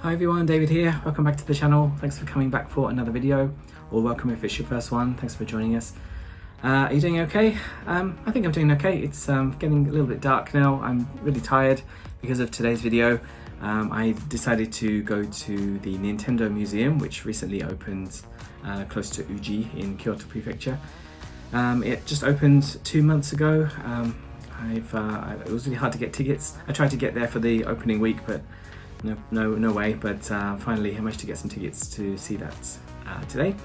Hi everyone, David here. Welcome back to the channel. Thanks for coming back for another video, or welcome if it's your first one. Thanks for joining us. Are you doing okay? I think I'm doing okay. It's getting a little bit dark now. I'm really tired because of today's video. I decided to go to the Nintendo Museum, which recently opened close to Uji in Kyoto prefecture. It just opened 2 months ago. It was really hard to get tickets. I tried to get there for the opening week, but no way. But finally I managed to get some tickets to see that today.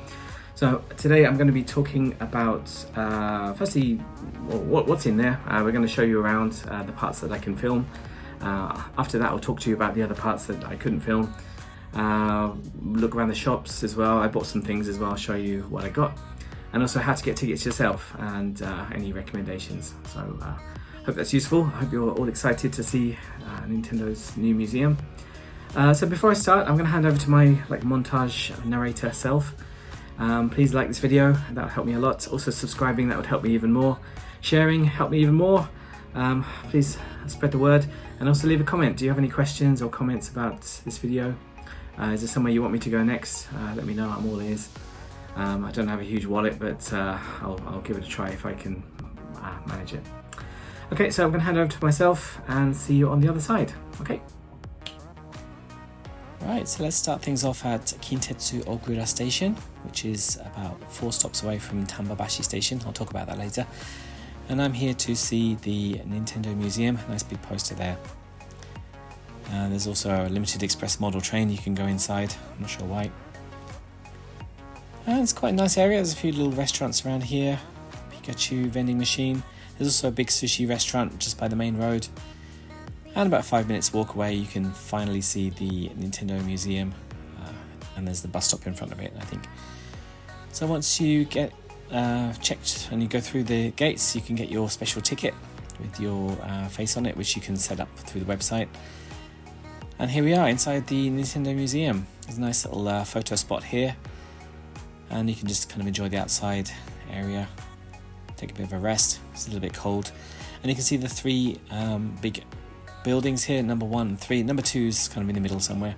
So today I'm going to be talking about firstly what's in there. We're going to show you around the parts that I can film. After that I'll talk to you about the other parts that I couldn't film. Look around the shops as well. I bought some things as well. I'll show you what I got, and also how to get tickets yourself, and any recommendations. So hope that's useful. I hope you're all excited to see Nintendo's new museum. So before I start, I'm going to hand over to my montage narrator self. Please like this video, that would help me a lot. Also subscribing, that would help me even more. Sharing, help me even more. Please spread the word, and also leave a comment. Do you have any questions or comments about this video? Is there somewhere you want me to go next? Let me know, I'm all ears. I don't have a huge wallet, but I'll give it a try if I can manage it. Okay, so I'm going to hand over to myself and see you on the other side. Okay. Right, so let's start things off at Kintetsu Ogura Station, which is about 4 stops away from Tambabashi Station. I'll talk about that later. And I'm here to see the Nintendo Museum. Nice big poster there. There's also a limited express model train you can go inside. I'm not sure why. It's quite a nice area. There's a few little restaurants around here. Pikachu vending machine. There's also a big sushi restaurant just by the main road. And about 5 minutes walk away you can finally see the Nintendo Museum. And there's the bus stop in front of it, I think. So once you get checked and you go through the gates, you can get your special ticket with your face on it, which you can set up through the website. And here we are inside the Nintendo Museum. There's a nice little photo spot here. And you can just kind of enjoy the outside area. Take a bit of a rest. It's a little bit cold, and you can see the 3 big buildings here, number 1 and 3. Number 2 is kind of in the middle somewhere.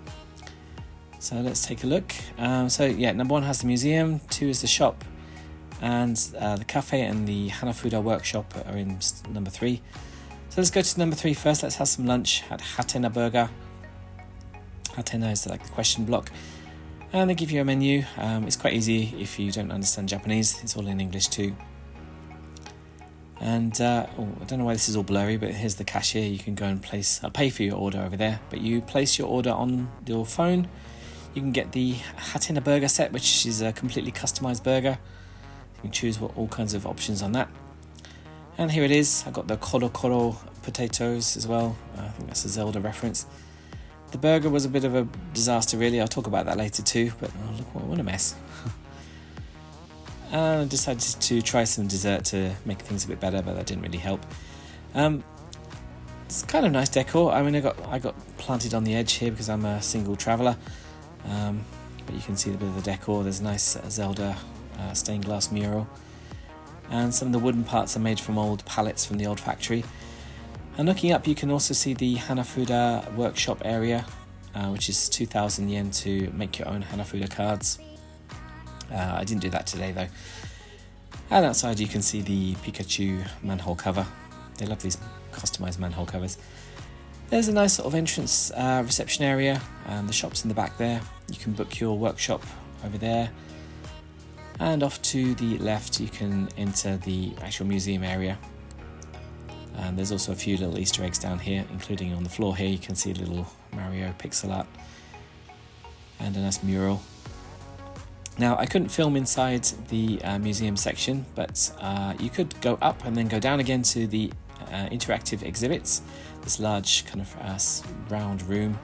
So let's take a look. So yeah, number 1 has the museum, 2 is the shop, and the cafe and the Hanafuda workshop are in number 3. So let's go to number 3 first. Let's have some lunch at Hatena Burger. Hatena is like the question block, and they give you a menu. It's quite easy if you don't understand Japanese. It's all in English too. And I don't know why this is all blurry, but here's the cashier. You can go and pay for your order over there, but you place your order on your phone. You can get the Hatena burger set, which is a completely customized burger. You can choose all kinds of options on that. And here it is. I got the koro koro potatoes as well. I think that's a Zelda reference. The burger was a bit of a disaster really. I'll talk about that later too, but oh, look, what a mess. I decided to try some dessert to make things a bit better, but that didn't really help. It's kind of nice decor. I mean, I got planted on the edge here because I'm a single traveller. But you can see a bit of the decor. There's a nice Zelda stained glass mural. And some of the wooden parts are made from old pallets from the old factory. And looking up, you can also see the Hanafuda workshop area, which is 2,000 yen to make your own Hanafuda cards. I didn't do that today though. And outside you can see the Pikachu manhole cover. They love these customized manhole covers. There's a nice sort of entrance reception area, and the shop's in the back there. You can book your workshop over there. And off to the left you can enter the actual museum area. And there's also a few little Easter eggs down here, including on the floor here you can see a little Mario pixel art and a nice mural. Now, I couldn't film inside the museum section, but you could go up and then go down again to the interactive exhibits. This large kind of round room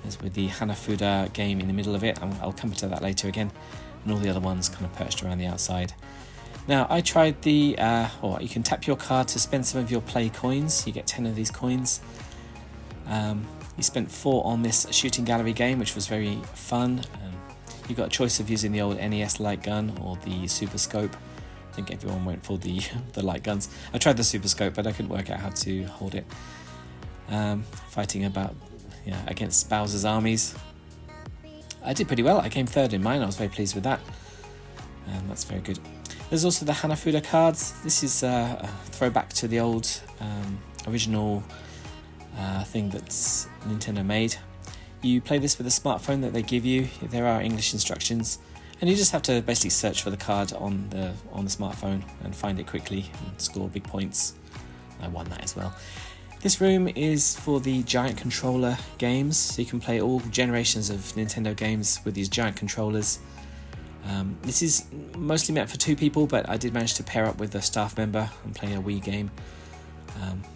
is with the Hanafuda game in the middle of it. I'll come to that later again, and all the other ones kind of perched around the outside. Now, I tried you can tap your card to spend some of your play coins. You get 10 of these coins. You spent 4 on this shooting gallery game, which was very fun. You got a choice of using the old NES light gun or the Super Scope. I think everyone went for the light guns. I tried the Super Scope, but I couldn't work out how to hold it. Fighting about against Bowser's armies. I did pretty well. I came third in mine. I was very pleased with that. And that's very good. There's also the Hanafuda cards. This is a throwback to the old original thing that Nintendo made. You play this with a smartphone that they give you. There are English instructions, and you just have to basically search for the card on the smartphone and find it quickly and score big points. I won that as well. This room is for the giant controller games, so you can play all generations of Nintendo games with these giant controllers. This is mostly meant for 2 people, but I did manage to pair up with a staff member and play a Wii game,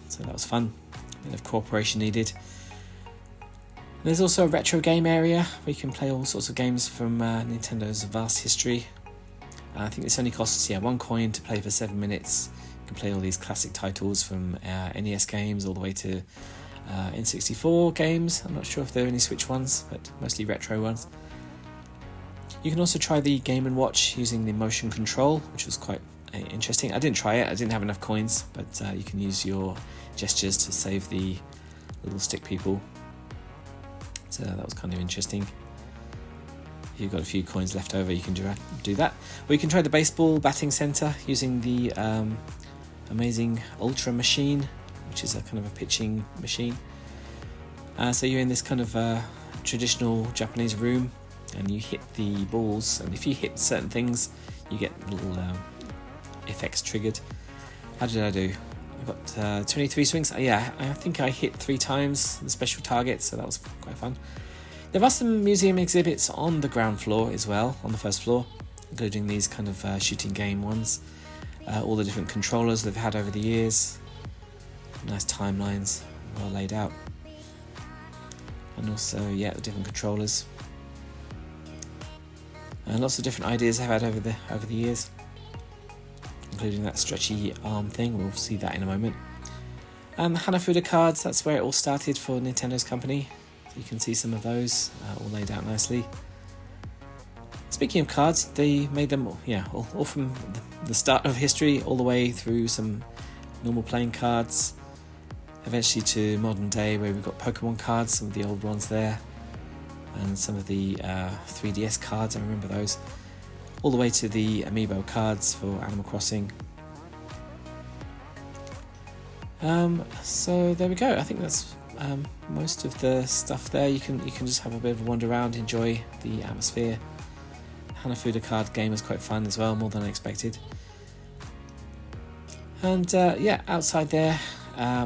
so that was fun. A bit of cooperation needed. There's also a retro game area where you can play all sorts of games from Nintendo's vast history. I think this only costs 1 coin to play for 7 minutes. You can play all these classic titles from NES games all the way to N64 games. I'm not sure if there are any Switch ones, but mostly retro ones. You can also try the Game & Watch using the motion control, which was quite interesting. I didn't try it, I didn't have enough coins, but you can use your gestures to save the little stick people. So that was kind of interesting. If you've got a few coins left over, you can do that. Or you can try the baseball batting center using the amazing Ultra machine, which is a kind of a pitching machine. So you're in this kind of traditional Japanese room, and you hit the balls, and if you hit certain things you get little effects triggered. How did I do? I got 23 swings. I think I hit 3 times the special target, so that was quite fun. There are some museum exhibits on the ground floor as well, on the first floor, including these kind of shooting game ones. All the different controllers they've had over the years. Nice timelines, well laid out. And also, the different controllers. And lots of different ideas I've had over the years, including that stretchy arm thing. We'll see that in a moment. And the Hanafuda cards, that's where it all started for Nintendo's company. So you can see some of those all laid out nicely. Speaking of cards, they made them all from the start of history all the way through some normal playing cards, eventually to modern day where we've got Pokemon cards, some of the old ones there, and some of the 3DS cards, I remember those, all the way to the Amiibo cards for Animal Crossing. So there we go. I think that's most of the stuff there. You can just have a bit of a wander around, enjoy the atmosphere. Hanafuda card game was quite fun as well, more than I expected. And outside there,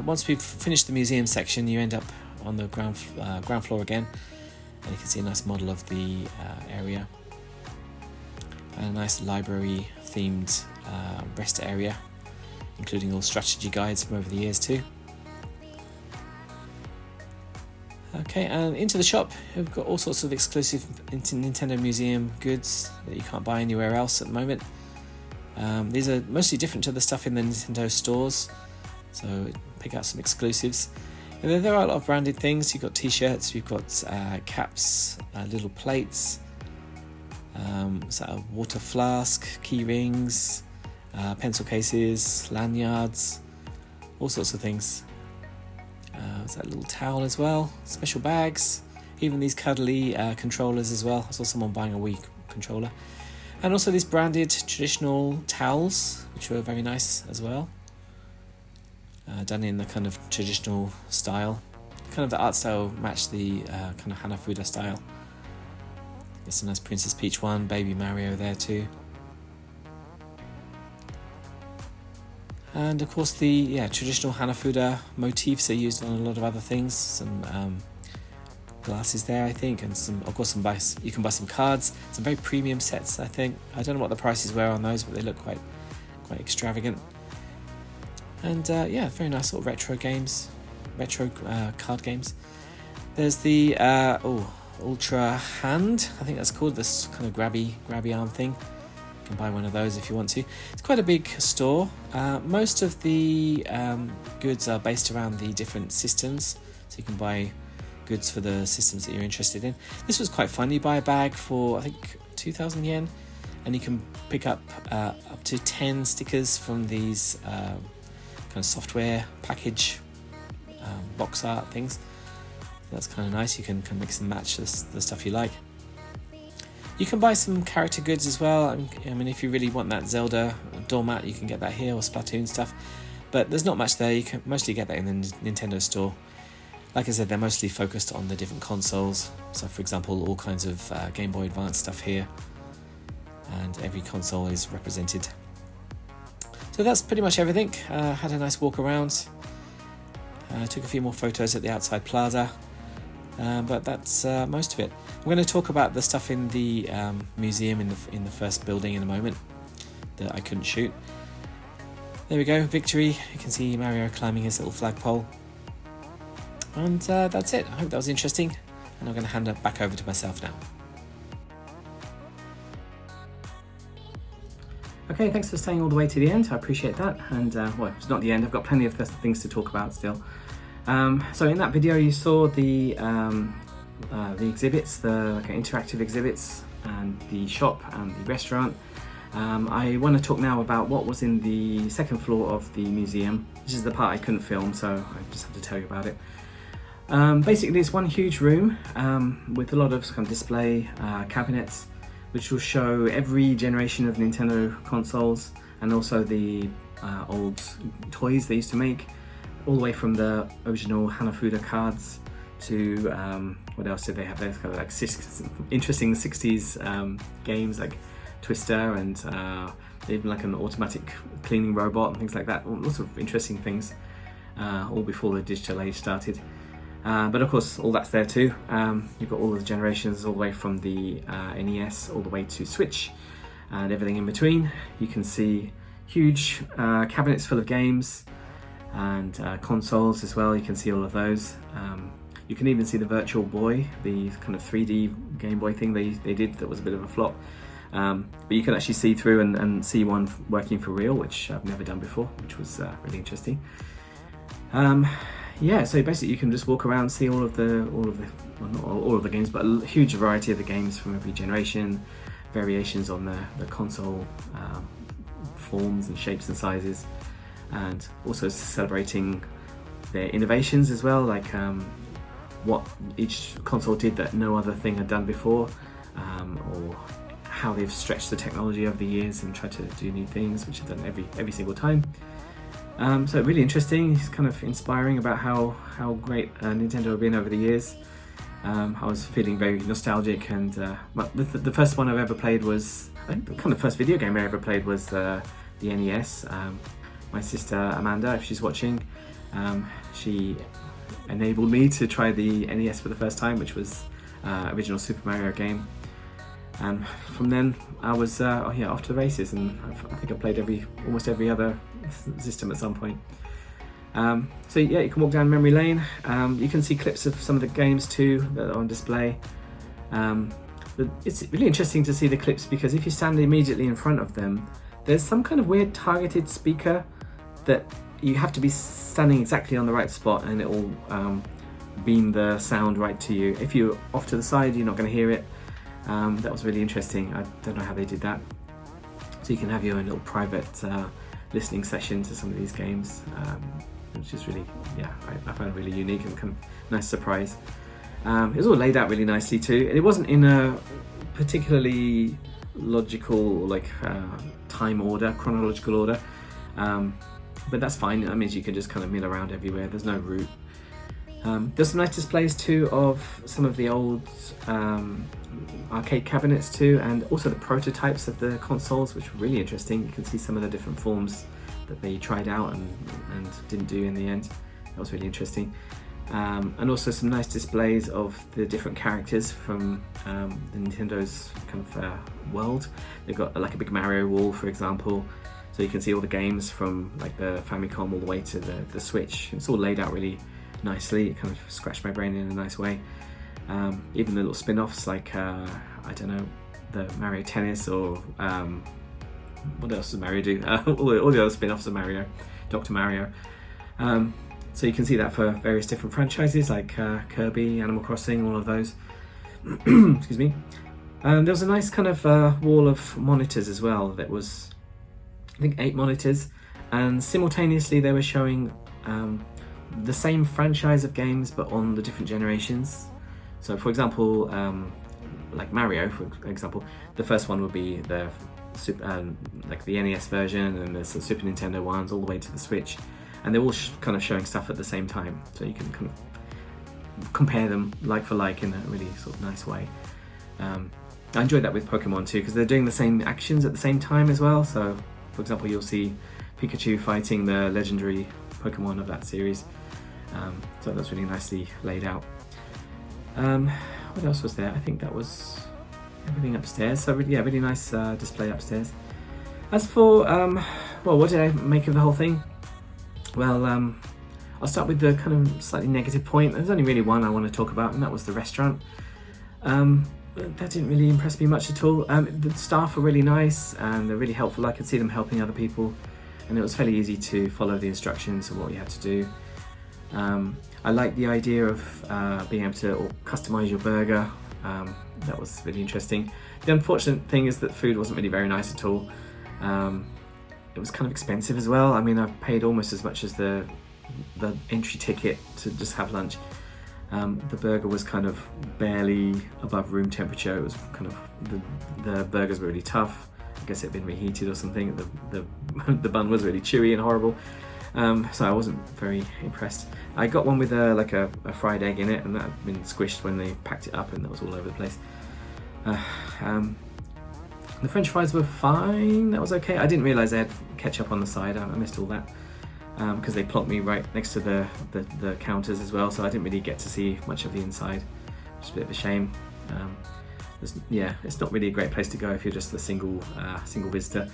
once we've finished the museum section, you end up on the ground floor again. And you can see a nice model of the area, and a nice library themed rest area, including all strategy guides from over the years too. Okay, and into the shop we've got all sorts of exclusive Nintendo Museum goods that you can't buy anywhere else at the moment. These are mostly different to the stuff in the Nintendo stores, so pick out some exclusives. And there are a lot of branded things. You've got t-shirts, you've got caps, little plates, a water flask, key rings, pencil cases, lanyards, all sorts of things. There's that little towel as well, special bags, even these cuddly controllers as well. I saw someone buying a Wii controller. And also these branded traditional towels, which were very nice as well. Done in the kind of traditional style. Kind of the art style matched the kind of Hanafuda style. There's some nice Princess Peach one, Baby Mario there too. And of course the traditional Hanafuda motifs are used on a lot of other things. Some glasses there, I think, and you can buy some cards, some very premium sets, I think. I don't know what the prices were on those, but they look quite extravagant. And very nice sort of retro card games. There's the Ultra Hand, I think that's called, this kind of grabby arm thing. You can buy one of those if you want to. It's quite a big store. Most of the goods are based around the different systems, so you can buy goods for the systems that you're interested in. This was quite fun. You buy a bag for I think 2,000 yen, and you can pick up to 10 stickers from these kind of software package box art things. That's kind of nice. You can mix and match the stuff you like. You can buy some character goods as well. I mean, if you really want that Zelda doormat, you can get that here, or Splatoon stuff. But there's not much there. You can mostly get that in the Nintendo store. Like I said, they're mostly focused on the different consoles. So, for example, all kinds of Game Boy Advance stuff here. And every console is represented. So that's pretty much everything. Had a nice walk around. Took a few more photos at the outside plaza. But that's most of it. I'm going to talk about the stuff in the museum in the first building in a moment that I couldn't shoot. There we go, victory. You can see Mario climbing his little flagpole. And that's it. I hope that was interesting. And I'm going to hand it back over to myself now. Okay, thanks for staying all the way to the end. I appreciate that. And well, it's not the end. I've got plenty of things to talk about still. So in that video, you saw the exhibits, the interactive exhibits, and the shop and the restaurant. I want to talk now about what was in the second floor of the museum. This is the part I couldn't film, so I just have to tell you about it. Basically, it's one huge room with a lot of kind of display cabinets, which will show every generation of Nintendo consoles and also the old toys they used to make, all the way from the original Hanafuda cards to what else did they have? There's kind of like interesting 60s games like Twister, and even like an automatic cleaning robot and things like that. Lots of interesting things, all before the digital age started. But of course, all that's there too. You've got all the generations, all the way from the NES all the way to Switch, and everything in between. You can see huge cabinets full of games and consoles as well. You can see all of those. You can even see the Virtual Boy, the kind of 3D Game Boy thing they did that was a bit of a flop. But you can actually see through and see one working for real, which I've never done before, which was really interesting. Yeah, so basically you can just walk around, see all of the well, not all of the games, but a huge variety of the games from every generation, variations on the console forms and shapes and sizes, and also celebrating their innovations as well, like what each console did that no other thing had done before, or how they've stretched the technology over the years and tried to do new things, which is done every single time. So really interesting. It's kind of inspiring about how great Nintendo have been over the years. I was feeling very nostalgic, and the first one I've ever played was, I think the kind of first video game I ever played was the NES. My sister Amanda, if she's watching, she enabled me to try the NES for the first time, which was original Super Mario game. And from then I was off to the races, and I think I played almost every other system at some point. So yeah, you can walk down memory lane. You can see clips of some of the games too that are on display. But it's really interesting to see the clips, because if you stand immediately in front of them, there's some kind of weird targeted speaker that you have to be standing exactly on the right spot, and it will beam the sound right to you. If you're off to the side, you're not going to hear it. That was really interesting. I don't know how they did that. So you can have your own little private listening session to some of these games, which is really, yeah, I found it really unique and kind of nice surprise. It was all laid out really nicely too, and it wasn't in a particularly logical, like time order, chronological order, but that's fine. That means you can just kind of mill around everywhere. There's no route. There's some nice displays too of some of the old arcade cabinets too, and also the prototypes of the consoles, which were really interesting. You can see some of the different forms that they tried out and didn't do in the end. That was really interesting. And also some nice displays of the different characters from the Nintendo's kind of world. They've got like a big Mario wall, for example, so you can see all the games from like the Famicom all the way to the Switch. It's all laid out really nicely. It kind of scratched my brain in a nice way. Even the little spin-offs, like I don't know, the Mario Tennis, or what else does Mario do? All the other spin-offs of Mario, Dr. Mario. So you can see that for various different franchises like Kirby, Animal Crossing, all of those. Excuse me. There was a nice kind of wall of monitors as well. That was, I think, 8 monitors, and simultaneously they were showing the same franchise of games but on the different generations. So for example, like Mario, for example, the first one would be the like the NES version, and there's the Super Nintendo ones all the way to the Switch, and they're all kind of showing stuff at the same time, so you can kind of compare them like for like in a really sort of nice way. I enjoyed that with Pokemon too, because they're doing the same actions at the same time as well. So for example, you'll see Pikachu fighting the legendary Pokemon of that series, so that's really nicely laid out. What else was there? I think that was everything upstairs. So yeah, really nice display upstairs. As for well, what did I make of the whole thing? Well, I'll start with the kind of slightly negative point. There's only really one I want to talk about, and that was the restaurant. That didn't really impress me much at all. The staff were really nice and they're really helpful. I could see them helping other people, and it was fairly easy to follow the instructions of what you had to do. I like the idea of being able to customize your burger. That was really interesting. The unfortunate thing is that food wasn't really very nice at all. It was kind of expensive as well. I mean, I paid almost as much as the entry ticket to just have lunch. The burger was kind of barely above room temperature. It was kind of, the burgers were really tough. I guess it had been reheated or something. The bun was really chewy and horrible. So I wasn't very impressed. I got one with like a fried egg in it, and that had been squished when they packed it up, and that was all over the place. The French fries were fine. That was okay. I didn't realise they had ketchup on the side. I missed all that. Because they plonked me right next to the counters as well, so I didn't really get to see much of the inside, which is a bit of a shame. Yeah, it's not really a great place to go if you're just a single visitor.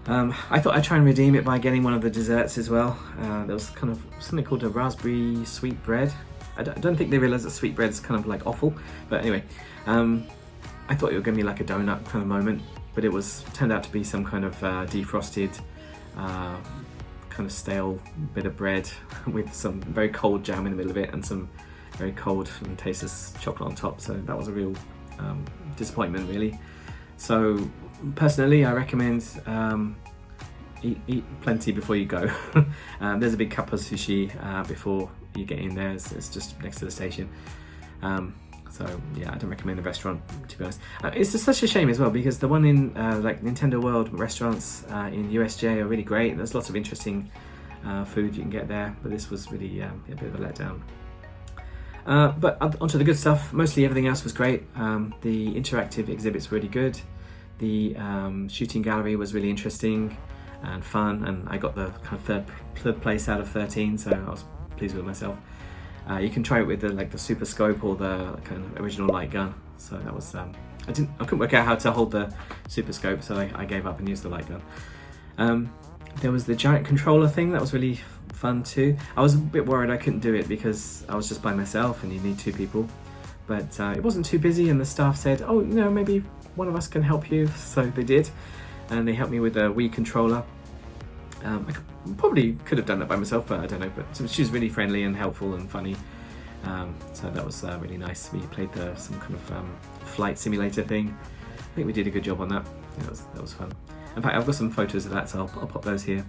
I thought I'd try and redeem it by getting one of the desserts as well. There was kind of something called a raspberry sweet bread. I don't think they realised that sweet bread's kind of like awful, but anyway, I thought it was going to be like a donut kind of moment, but it turned out to be some kind of defrosted, kind of stale bit of bread with some very cold jam in the middle of it and some very cold and tasteless chocolate on top. So that was a real disappointment, really. So personally, I recommend eat plenty before you go. There's a big cup of sushi before you get in there. It's just next to the station. So yeah, I don't recommend the restaurant, to be honest. It's just such a shame as well, because the one in like Nintendo World restaurants in USJ are really great. There's lots of interesting food you can get there, but this was really a bit of a letdown. But onto the good stuff. Mostly everything else was great. The interactive exhibits were really good. The shooting gallery was really interesting and fun, and I got the kind of third place out of 13, so I was pleased with myself. You can try it with the super scope or the kind of original light gun. So that was I couldn't work out how to hold the super scope, so I gave up and used the light gun. There was the giant controller thing that was really fun too. I was a bit worried I couldn't do it because I was just by myself and you need 2 people. But it wasn't too busy, and the staff said, oh, maybe one of us can help you. So they did, and they helped me with a Wii controller. I probably could have done that by myself, but I don't know. But she was really friendly and helpful and funny. So that was really nice. We played some kind of flight simulator thing. I think we did a good job on that. Yeah, that was fun. In fact, I've got some photos of that, so I'll pop those here.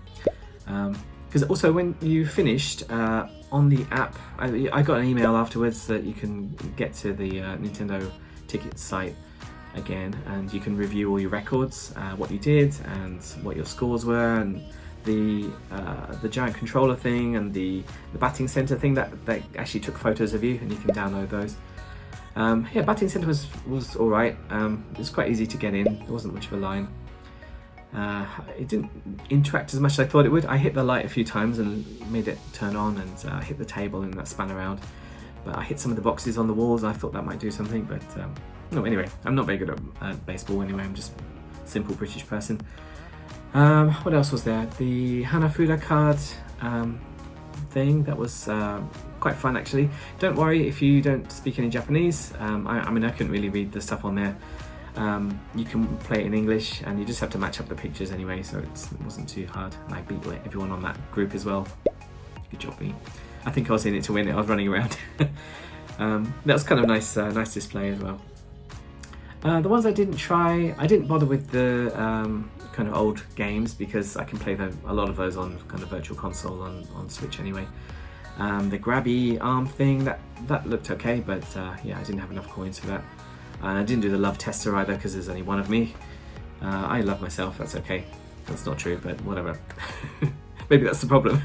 Because also when you finished on the app, I got an email afterwards that you can get to the Nintendo ticket site again, and you can review all your records, what you did and what your scores were, and the giant controller thing and the batting center thing that actually took photos of you, and you can download those. Yeah, batting center was all right. It was quite easy to get in. There wasn't much of a line. It didn't interact as much as I thought it would. I hit the light a few times and made it turn on, and hit the table and that span around. But I hit some of the boxes on the walls. I thought that might do something, but no. Anyway, I'm not very good at baseball anyway. I'm just a simple British person. What else was there? The Hanafuda card thing, that was quite fun actually. Don't worry if you don't speak any Japanese. I mean, I couldn't really read the stuff on there. You can play it in English, and you just have to match up the pictures anyway, so it wasn't too hard. And I beat everyone on that group as well. Good job, me. I think I was in it to win it. I was running around. That was kind of nice display as well. The ones I didn't try, I didn't bother with the kind of old games, because I can play a lot of those on kind of virtual console on Switch anyway. The grabby arm thing, that looked okay, but yeah, I didn't have enough coins for that. I didn't do the love tester either because there's only one of me. I love myself, that's okay. That's not true, but whatever. Maybe that's the problem.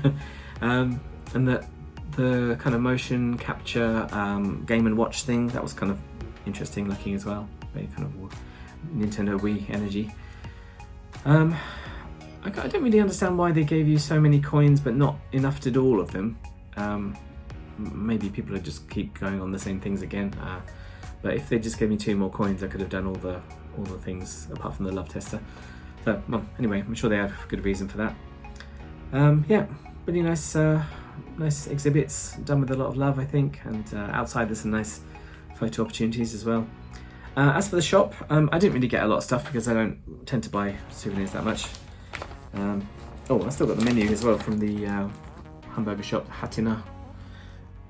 And the kind of motion capture Game and Watch thing, that was kind of interesting looking as well. Very kind of Nintendo Wii energy. I don't really understand why they gave you so many coins but not enough to do all of them. Maybe people would just keep going on the same things again. But if they just gave me 2 more coins, I could have done all the things apart from the love tester. So, well, anyway, I'm sure they have good reason for that. Yeah, really nice, nice exhibits done with a lot of love, I think. And outside there's some nice photo opportunities as well. As for the shop, I didn't really get a lot of stuff because I don't tend to buy souvenirs that much. Oh, I still got the menu as well from the hamburger shop, Hatina.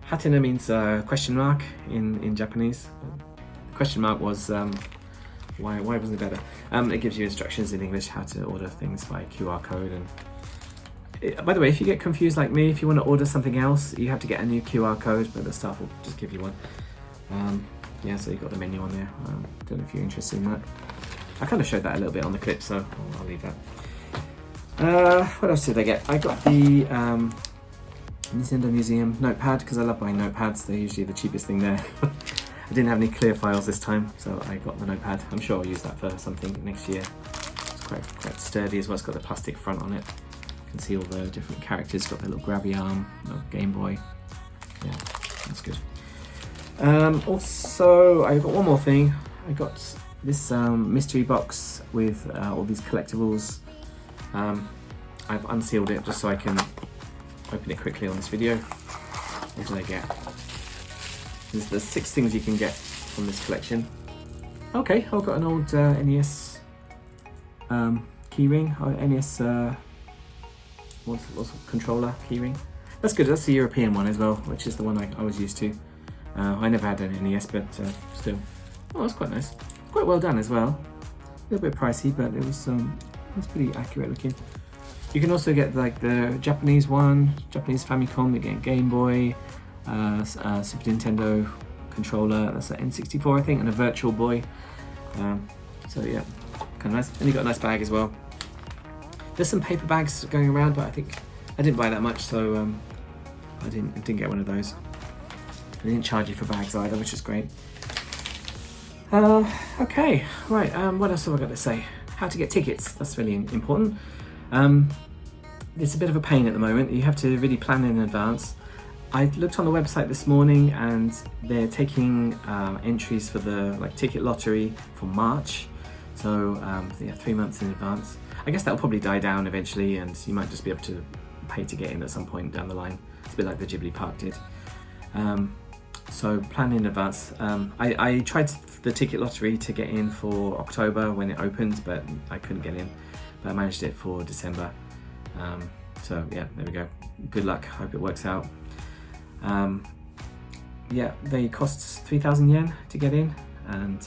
Hatina means question mark in Japanese. Question mark was why wasn't it better? It gives you instructions in English how to order things by QR code. And by the way, if you get confused like me, if you want to order something else, you have to get a new QR code, but the staff will just give you one. Yeah, so you've got the menu on there. Don't know if you're interested in that. I kind of showed that a little bit on the clip, so I'll leave that. What else did I get? I got the Nintendo Museum notepad because I love buying notepads. They're usually the cheapest thing there. I didn't have any clear files this time, so I got the notepad. I'm sure I'll use that for something next year. It's quite sturdy as well. It's got the plastic front on it. You can see all the different characters. Got the little grabby arm, little Game Boy. Yeah, that's good. Also, I got one more thing. I got this mystery box with all these collectibles. I've unsealed it just so I can open it quickly on this video. What did I get? There's 6 things you can get from this collection. Okay, I've got an old NES keyring, NES what's controller keyring. That's good. That's the European one as well, which is the one I was used to. I never had an NES, but still, oh, that's quite nice. Quite well done as well. A little bit pricey, but it was pretty accurate looking. You can also get like the Japanese one, Japanese Famicom, again Game Boy, Super Nintendo controller, that's an N64 I think, and a Virtual Boy. So yeah, kind of nice. And you got a nice bag as well. There's some paper bags going around, but I think I didn't buy that much, so I didn't get one of those. They didn't charge you for bags either, which is great. Okay, right. What else have I got to say? How to get tickets. That's really important. It's a bit of a pain at the moment. You have to really plan in advance. I looked on the website this morning and they're taking entries for the ticket lottery for March. So yeah, 3 months in advance. I guess that'll probably die down eventually and you might just be able to pay to get in at some point down the line. It's a bit like the Ghibli Park did. So plan in advance. I tried the ticket lottery to get in for October when it opens, but I couldn't get in. But I managed it for December. So yeah, there we go. Good luck. Hope it works out. Yeah, they cost 3,000 yen to get in, and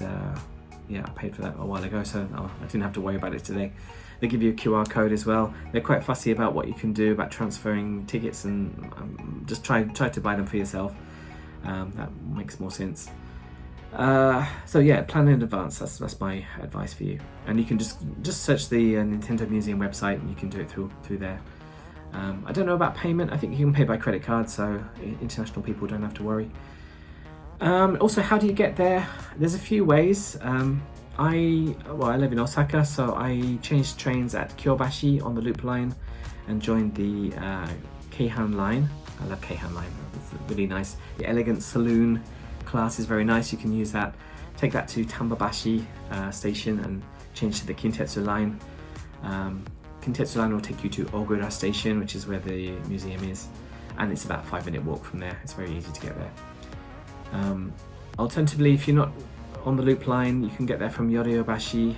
yeah, I paid for that a while ago, so I didn't have to worry about it today. They give you a QR code as well. They're quite fussy about what you can do about transferring tickets, and just try to buy them for yourself. That makes more sense. So yeah, plan in advance. That's my advice for you. And you can just search the Nintendo Museum website, and you can do it through there. I don't know about payment. I think you can pay by credit card, so international people don't have to worry. Also, how do you get there? There's a few ways. I live in Osaka, so I changed trains at Kyobashi on the Loop Line and joined the Keihan Line. I love Keihan Line. It's really nice. The elegant saloon class is very nice. You can use that. Take that to Tambabashi station and change to the Kintetsu Line. Kintetsu Line will take you to Ogura Station, which is where the museum is, and it's about a 5-minute walk from there. It's very easy to get there. Alternatively, if you're not on the Loop Line, you can get there from Yoriobashi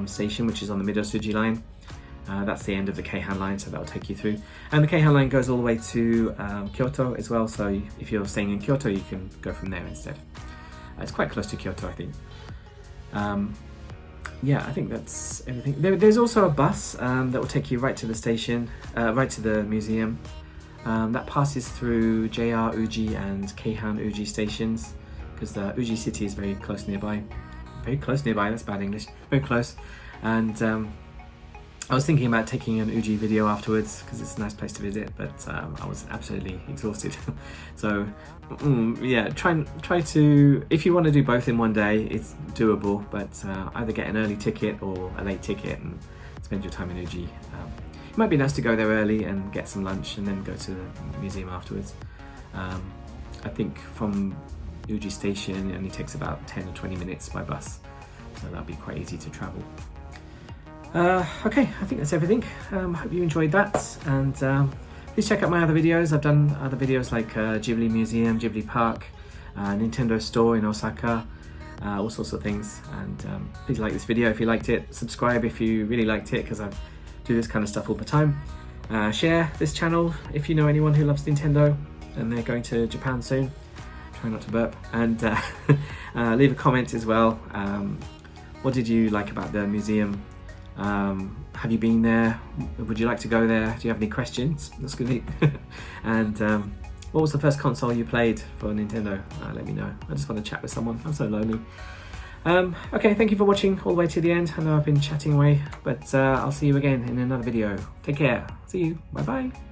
station, which is on the Midosuji Line. That's the end of the Keihan Line, so that'll take you through. And the Keihan Line goes all the way to Kyoto as well, so if you're staying in Kyoto, you can go from there instead. It's quite close to Kyoto, I think. Yeah, I think that's everything. There's also a bus that will take you right to the station, right to the museum. That passes through JR Uji and Keihan Uji stations, because the Uji city is very close nearby. Very close nearby, that's bad English. Very close. And I was thinking about taking an Uji video afterwards because it's a nice place to visit, but I was absolutely exhausted. So yeah, try to, if you want to do both in one day, it's doable, but either get an early ticket or a late ticket and spend your time in Uji. It might be nice to go there early and get some lunch and then go to the museum afterwards. I think from Uji station it only takes about 10 or 20 minutes by bus, so that'll be quite easy to travel. Okay, I think that's everything. Hope you enjoyed that, and please check out my other videos. I've done other videos like Ghibli Museum, Ghibli Park, Nintendo Store in Osaka, all sorts of things. And please like this video if you liked it, subscribe if you really liked it, because I do this kind of stuff all the time. Share this channel if you know anyone who loves Nintendo and they're going to Japan soon. Try not to burp. And leave a comment as well. What did you like about the museum? Have you been there? Would you like to go there? Do you have any questions? That's good. And what was the first console you played for Nintendo? Let me know. I just want to chat with someone. I'm so lonely. Okay, thank you for watching all the way to the end. I know I've been chatting away, but I'll see you again in another video. Take care. See you. Bye bye.